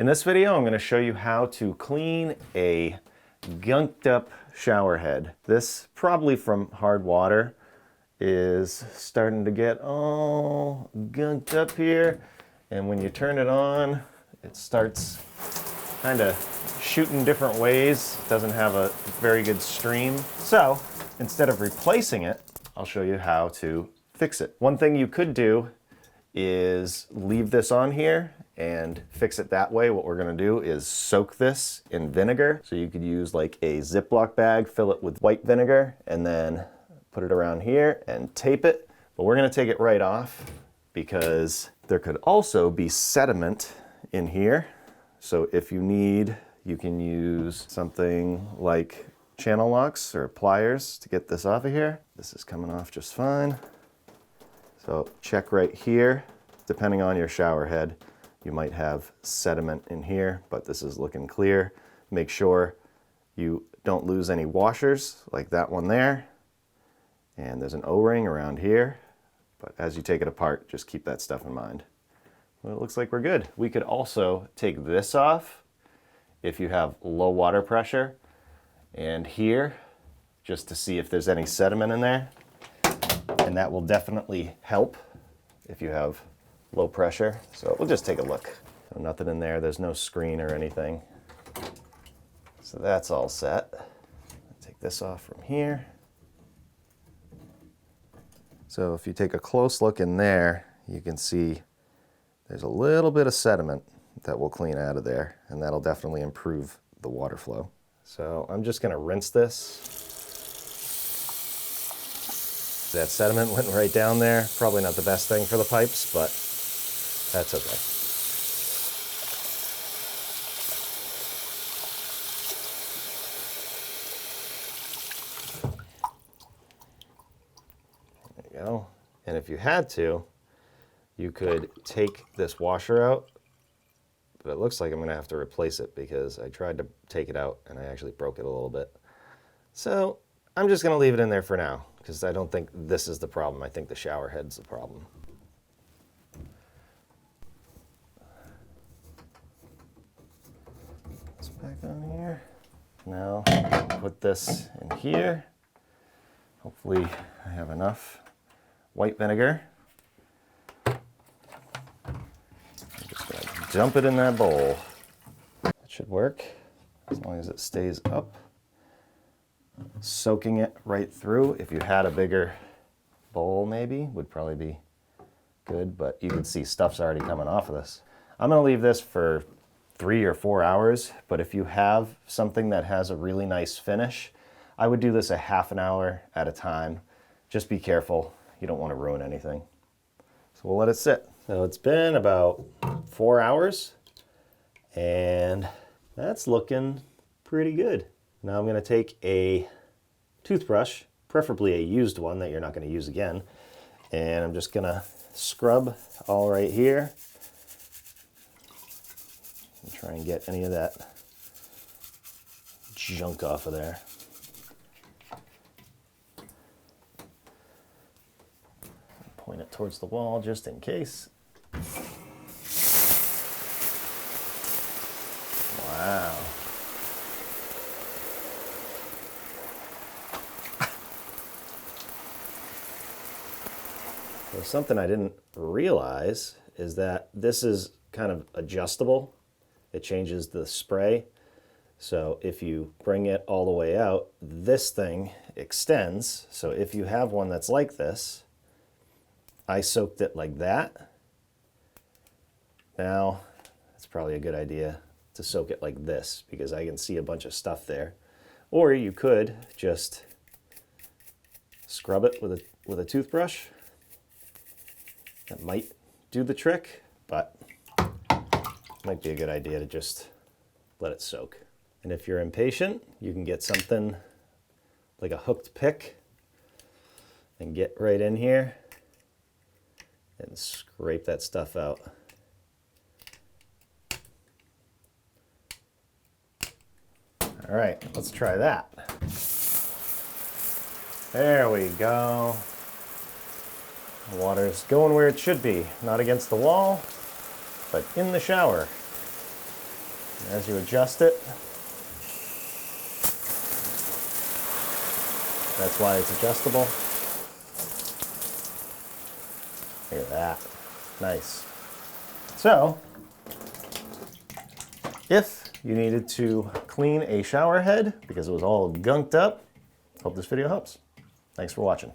In this video, I'm going to show you how to clean a gunked up shower head. This, probably from hard water, is starting to get all gunked up here. And when you turn it on, it starts kind of shooting different ways. It doesn't have a very good stream. So instead of replacing it, I'll show you how to fix it. One thing you could do is leave this on here and fix it that way. What we're gonna do is soak this in vinegar. So you could use like a Ziploc bag, fill it with white vinegar, and then put it around here and tape it. But we're gonna take it right off because there could also be sediment in here. So if you need, you can use something like channel locks or pliers to get this off of here. This is coming off just fine. So check right here. Depending on your shower head, you might have sediment in here, but this is looking clear. Make sure you don't lose any washers like that one there. And there's an O-ring around here, but as you take it apart, just keep that stuff in mind. Well, it looks like we're good. We could also take this off if you have low water pressure, and here, just to see if there's any sediment in there. And that will definitely help if you have low pressure. So we'll just take a look. So nothing in there, there's no screen or anything. So that's all set. Take this off from here. So if you take a close look in there, you can see there's a little bit of sediment that will clean out of there, and that'll definitely improve the water flow. So I'm just gonna rinse this. That sediment went right down there. Probably not the best thing for the pipes, but that's okay. There you go. And if you had to, you could take this washer out, but it looks like I'm gonna have to replace it because I tried to take it out and I actually broke it a little bit. So I'm just gonna leave it in there for now because I don't think this is the problem. I think the shower head's the problem. This back on here. Now put this in here. Hopefully I have enough white vinegar. I'm just gonna dump it in that bowl. That should work as long as it stays up. Soaking it right through. If you had a bigger bowl maybe, would probably be good, but you can see stuff's already coming off of this. I'm gonna leave this for 3 or 4 hours, but if you have something that has a really nice finish, I would do this a half an hour at a time. Just be careful, you don't want to ruin anything. So we'll let it sit. So it's been about 4 hours, and that's looking pretty good. Now I'm gonna take a toothbrush, preferably a used one that you're not gonna use again, and I'm just gonna scrub all right here and try and get any of that junk off of there. Point it towards the wall just in case. Wow. So something I didn't realize is that this is kind of adjustable. It changes the spray. So if you bring it all the way out, this thing extends. So if you have one that's like this, I soaked it like that. Now, it's probably a good idea to soak it like this because I can see a bunch of stuff there. Or you could just scrub it with a toothbrush. That might do the trick, but it might be a good idea to just let it soak. And if you're impatient, you can get something like a hooked pick and get right in here and scrape that stuff out. All right, let's try that. There we go. The water's going where it should be, not against the wall, but in the shower. As you adjust it, that's why it's adjustable. Look at that. Nice. So, if you needed to clean a shower head because it was all gunked up, hope this video helps. Thanks for watching.